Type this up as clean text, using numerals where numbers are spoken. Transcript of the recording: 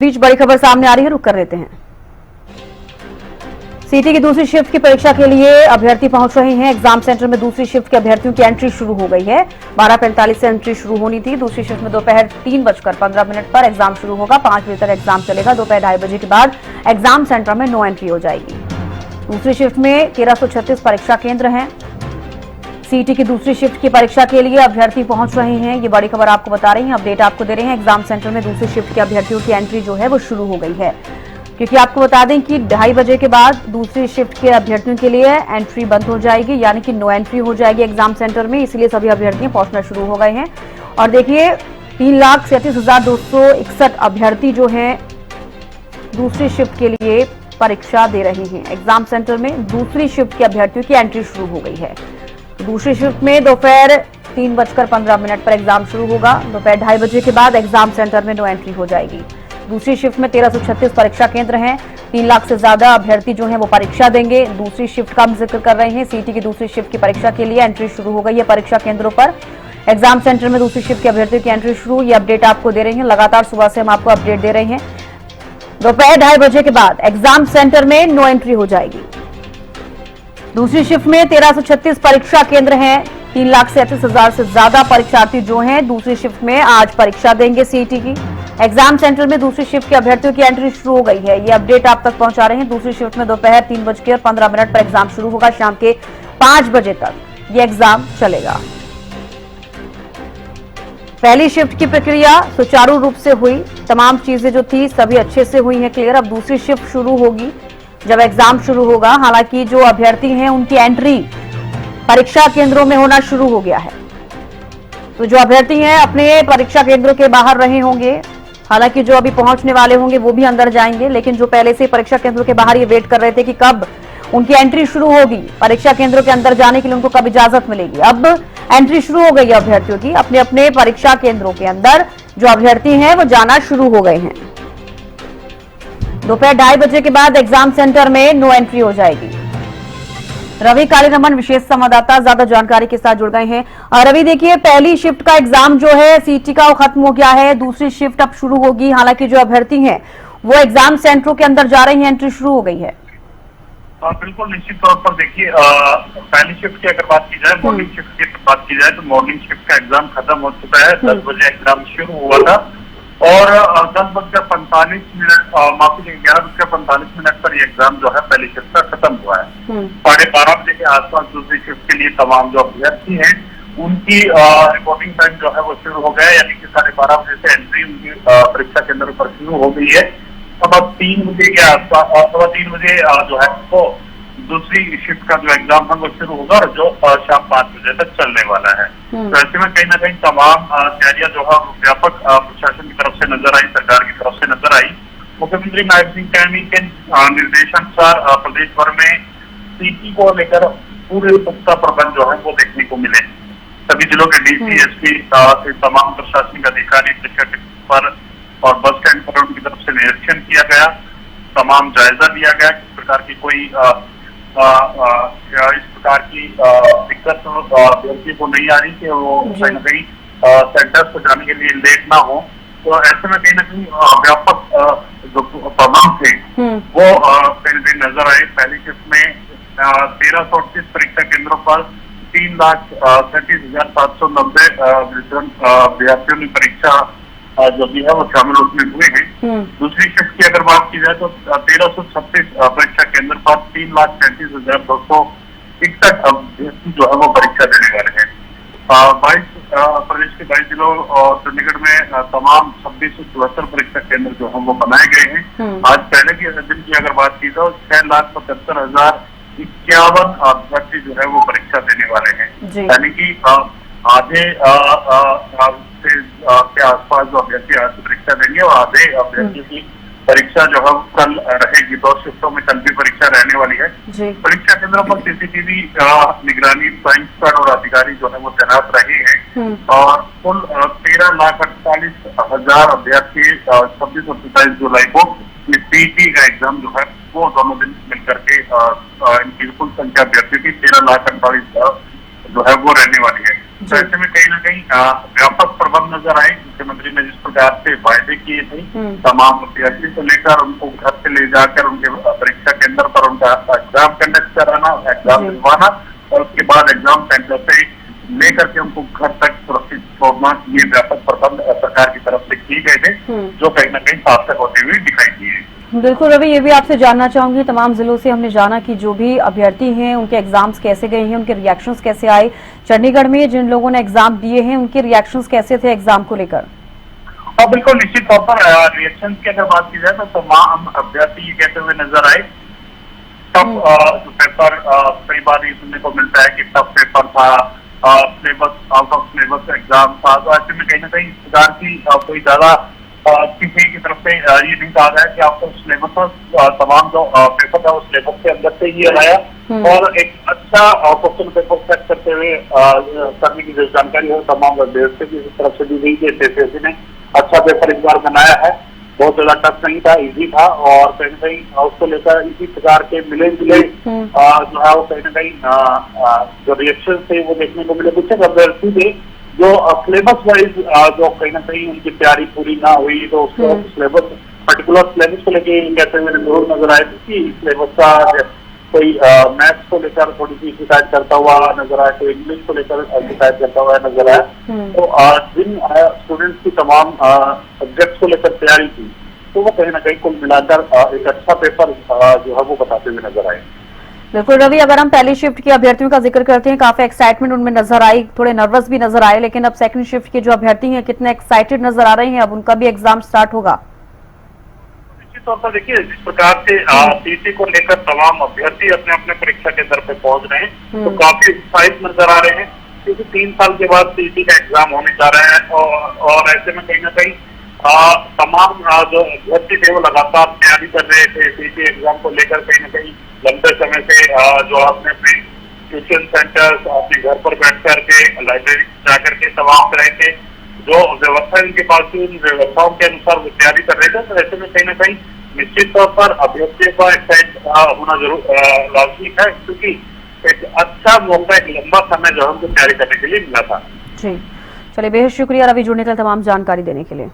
बीच बड़ी खबर सामने आ रही है, रुक कर लेते हैं। सीटी की दूसरी शिफ्ट की परीक्षा के लिए अभ्यर्थी पहुंच रहे हैं। एग्जाम सेंटर में दूसरी शिफ्ट के अभ्यर्थियों की एंट्री शुरू हो गई है। 12:45 से एंट्री शुरू होनी थी। दूसरी शिफ्ट में दोपहर 3:15 पर एग्जाम शुरू होगा। 5 बजे तक एग्जाम चलेगा। दोपहर 2:30 बजे के बाद एग्जाम सेंटर में नो एंट्री हो जाएगी। दूसरी शिफ्ट में 1336 परीक्षा केंद्र हैं। सीटी की दूसरी शिफ्ट की परीक्षा के लिए अभ्यर्थी पहुंच रहे हैं। ये बड़ी खबर आपको बता रही हैं, अपडेट आपको दे रहे हैं। एग्जाम सेंटर में दूसरी शिफ्ट के अभ्यर्थियों की एंट्री जो है वो शुरू हो गई है, क्योंकि आपको बता दें कि 2:30 बजे के बाद दूसरी शिफ्ट के अभ्यर्थियों के लिए एंट्री बंद हो जाएगी, यानी कि नो एंट्री हो जाएगी एग्जाम सेंटर में। इसलिए सभी अभ्यर्थी पहुंचना शुरू हो गए हैं। और देखिए 3,37,261 अभ्यर्थी जो हैं दूसरी शिफ्ट के लिए परीक्षा दे रहे हैं। एग्जाम सेंटर में दूसरी शिफ्ट के अभ्यर्थियों की एंट्री शुरू हो गई है। दूसरी शिफ्ट में दोपहर 3:15 पर एग्जाम शुरू होगा। दोपहर 2:30 बजे के बाद एग्जाम सेंटर में नो एंट्री हो जाएगी। दूसरी शिफ्ट में 1336 परीक्षा केंद्र हैं। 3 लाख से ज्यादा अभ्यर्थी जो हैं वो परीक्षा देंगे। दूसरी शिफ्ट का हम जिक्र कर रहे हैं। सीटी की दूसरी शिफ्ट की परीक्षा के लिए एंट्री शुरू हो गई है परीक्षा केंद्रों पर। एग्जाम सेंटर में दूसरी शिफ्ट के अभ्यर्थियों की एंट्री शुरू। ये अपडेट आपको दे रहे हैं, लगातार सुबह से हम आपको अपडेट दे रहे हैं। दोपहर 2:30 बजे के बाद एग्जाम सेंटर में नो एंट्री हो जाएगी। दूसरी शिफ्ट में 1336 परीक्षा केंद्र हैं। 3,37,000 से ज्यादा परीक्षार्थी जो हैं दूसरी शिफ्ट में आज परीक्षा देंगे सीटी की। एग्जाम सेंटर में दूसरी शिफ्ट के अभ्यर्थियों की एंट्री शुरू हो गई है। ये अपडेट आप तक पहुंचा रहे हैं। दूसरी शिफ्ट में दोपहर 3:15 पर एग्जाम शुरू होगा। शाम के 5 बजे तक ये एग्जाम चलेगा। पहली शिफ्ट की प्रक्रिया सुचारू रूप से हुई। तमाम चीजें जो थी सभी अच्छे से हुई हैं क्लियर। अब दूसरी शिफ्ट शुरू होगी जब एग्जाम शुरू होगा। हालांकि जो अभ्यर्थी हैं उनकी एंट्री परीक्षा केंद्रों में होना शुरू हो गया है। तो जो अभ्यर्थी हैं अपने परीक्षा केंद्रों के बाहर रहे होंगे, हालांकि जो अभी पहुंचने वाले होंगे वो भी अंदर जाएंगे, लेकिन जो पहले से परीक्षा केंद्रों के बाहर ये वेट कर रहे थे कि कब उनकी एंट्री शुरू होगी, परीक्षा केंद्रों के अंदर जाने के लिए उनको कब इजाजत मिलेगी। अब एंट्री शुरू हो गई है अभ्यर्थियों की। अपने अपने परीक्षा केंद्रों के अंदर जो अभ्यर्थी हैं वो जाना शुरू हो गए हैं। दोपहर 2:30 बजे के बाद एग्जाम सेंटर में नो एंट्री हो जाएगी। रवि कालीरमन विशेष संवाददाता ज्यादा जानकारी के साथ जुड़ गए हैं। रवि देखिए, पहली शिफ्ट का एग्जाम जो है सीटी का वो खत्म हो गया है। दूसरी शिफ्ट अब शुरू होगी। हालांकि जो अभ्यर्थी हैं वो एग्जाम सेंटरों के अंदर जा रहे हैं, एंट्री शुरू हो गई है। बिल्कुल निश्चित तौर पर देखिए, पहली शिफ्ट की अगर बात की जाए, मॉर्निंग शिफ्ट की बात की जाए तो मॉर्निंग शिफ्ट का एग्जाम खत्म हो चुका है। 10 बजे एग्जाम शुरू हुआ था और 10:45 माफी चाहिए 11:45 पर ये एग्जाम जो है पहली शिफ्ट का खत्म हुआ है। 12:30 बजे के आसपास दूसरी शिफ्ट के लिए तमाम जो अभ्यर्थी हैं उनकी रिपोर्टिंग टाइम जो है वो शुरू हो गया है, यानी कि 12:30 बजे से एंट्री उनकी परीक्षा केंद्र पर शुरू हो गई है। अब 3 बजे के आसपास 3 बजे जो है वो दूसरी शिफ्ट का जो एग्जाम है वो शुरू होगा और जो शाम 5 बजे तक चलने वाला है। तो ऐसे में कहीं ना कहीं तमाम तैयारियां जो है व्यापक प्रशासन की तरफ से नजर आई, सरकार की तरफ से नजर आई। मुख्यमंत्री नायब सिंह सैनी के निर्देशानुसार प्रदेश भर में सीटी को लेकर पूरे पुख्ता प्रबंध जो है वो देखने को मिले। सभी जिलों के डीसी, एसपी से तमाम प्रशासनिक अधिकारी पर और बस स्टैंड पर उनकी तरफ से निरीक्षण किया गया। तमाम जायजा लिया गया किस प्रकार की कोई इस प्रकार की दिक्कत अभ्यर्थी को नहीं आ रही कि वो कहीं ना कहीं सेंटर्स पर जाने के लिए लेट ना हो। तो ऐसे में कहीं ना कहीं व्यापक जो प्रबंध थे वो कहीं ना कहीं नजर आए। पहली शिफ्ट में 1338 परीक्षा केंद्रों पर 3,37,790 अभ्यर्थियों ने परीक्षा जो भी है वो शामिल उसमें हुए हैं। दूसरी शिफ्ट की अगर बात की जाए तो 1336 परीक्षा केंद्र पर 3,33,261 अभ्यर्थी जो है वो परीक्षा देने वाले हैं। 22 प्रदेश के 22 जिलों और चंडीगढ़ में तमाम 2674 परीक्षा केंद्र जो है वो बनाए गए हैं। आज पहले के दिन की अगर बात की तो 6,75,051 अभ्यर्थी जो है वो परीक्षा देने वाले हैं, यानी कि आधे के आसपास जो अभ्यर्थी आज परीक्षा देंगे और आधे अभ्यर्थियों की परीक्षा जो है कल रहेगी। 2 शिफ्टों में कल भी परीक्षा रहने वाली है। परीक्षा केंद्रों पर सीसीटीवी निगरानी, फ्लाइंग स्क्वाड और अधिकारी जो है वो तैनात रहे हैं और कुल 13,48,000 अभ्यर्थी 26 और 27 जुलाई को सीटी का एग्जाम जो है वो दोनों दिन मिलकर के इनकी कुल संख्या अभ्यर्थियों की 13,48,000 जो है वो रहने वाली है। तो ऐसे में कहीं ना कहीं व्यापक प्रबंध नजर आए। मुख्यमंत्री ने जिस प्रकार से वायदे किए थे तमाम अभ्यर्थी को लेकर उनको घर से ले जाकर उनके परीक्षा केंद्र पर उनका एग्जाम कंडक्ट कराना, एग्जाम दिलवाना और उसके बाद एग्जाम सेंटर से लेकर के उनको घर तक सुरक्षित छोड़ना, ये व्यापक प्रबंध सरकार की तरफ से किए गए थे जो कहीं ना कहीं सार्थक होते हुए दिखाई दिए। बिल्कुल रवि, ये भी आपसे जानना चाहूंगी, तमाम जिलों से हमने जाना कि जो भी अभ्यर्थी हैं उनके एग्जाम्स कैसे गए हैं, उनके रिएक्शंस कैसे आए। चंडीगढ़ में जिन लोगों ने एग्जाम दिए हैं उनके रिएक्शंस कैसे थे एग्जाम को लेकर? बिल्कुल निश्चित तौर पर रिएक्शन की अगर बात की जाए तो तमाम अभ्यर्थी ये कहते हुए नजर आए टफ जो पेपर, कई बार ये सुनने को मिलता है कि टफ पेपर था, syllabus out of syllabus exam था। तो ऐसे में कहीं ना कहीं सरकार की कोई ज्यादा किसी की तरफ से ये नहीं कहा गया कि आपको सिलेबस तमाम जो पेपर था उस सिलेबस के अंदर से ही लाया और एक अच्छा क्वेश्चन पेपर सेट करते हुए करने की जो जानकारी है तमाम अभ्यर्थियों की तरफ से दी गई कि एसएससी ने अच्छा पेपर इस बार बनाया है, बहुत ज्यादा टफ नहीं था, इजी था और कहीं ना कहीं उसको लेकर इसी प्रकार के मिले जुले जो है वो कहीं ना कहीं जो रिएक्शन थे वो देखने को मिले। कुछ अभ्यर्थी थे जो सिलेबस वाइज जो कहीं ना कहीं उनकी तैयारी पूरी ना हुई तो उसको सिलेबस पर्टिकुलर सिलेबस को लेके कहते हुए जरूर नजर आए कि सिलेबस का कोई मैथ्स को लेकर थोड़ी सी शिकायत करता हुआ नजर आया, कोई इंग्लिश को लेकर शिकायत करता हुआ नजर आया। तो जिन स्टूडेंट्स की तमाम सब्जेक्ट्स को लेकर तैयारी की तो वो कहीं ना कहीं कुल मिलाकर एक अच्छा पेपर जो है वो बताते हुए नजर आए। बिल्कुल रवि, अगर हम पहली शिफ्ट के अभ्यर्थियों का जिक्र करते हैं, काफी एक्साइटमेंट उनमें नजर आई, थोड़े नर्वस भी नजर आए, लेकिन अब सेकंड शिफ्ट के जो अभ्यर्थी हैं कितने एक्साइटेड नजर आ रहे हैं, अब उनका भी एग्जाम स्टार्ट होगा? निश्चित तौर पर देखिए जिस प्रकार से सीटी को लेकर तमाम अभ्यर्थी अपने अपने परीक्षा केंद्र पे पहुंच रहे हैं तो काफी एक्साइट नजर आ रहे हैं क्योंकि 3 साल के बाद सीटी का एग्जाम होने जा रहा है और ऐसे में कहीं ना कहीं तमाम जो अभ्यर्थी थे वो लगातार तैयारी कर रहे थे सीटी एग्जाम को लेकर। कहीं ना कहीं लंबे समय से जो अपने अपने ट्यूशन सेंटर्स अपने घर पर बैठ करके लाइब्रेरी जाकर के तमाम तरह के जो व्यवस्था इनके पास थी उन व्यवस्थाओं के अनुसार वो तैयारी कर रहे थे। तो ऐसे में कहीं ना कहीं निश्चित तौर पर अभ्यर्थियों का एक्साइट होना जरूर लाजमी है क्योंकि एक अच्छा मौका, एक लंबा समय जो है उनको तैयारी करने के लिए मिला था। जी चलिए, बेहद शुक्रिया रवि जुड़ने के लिए, तमाम जानकारी देने के लिए।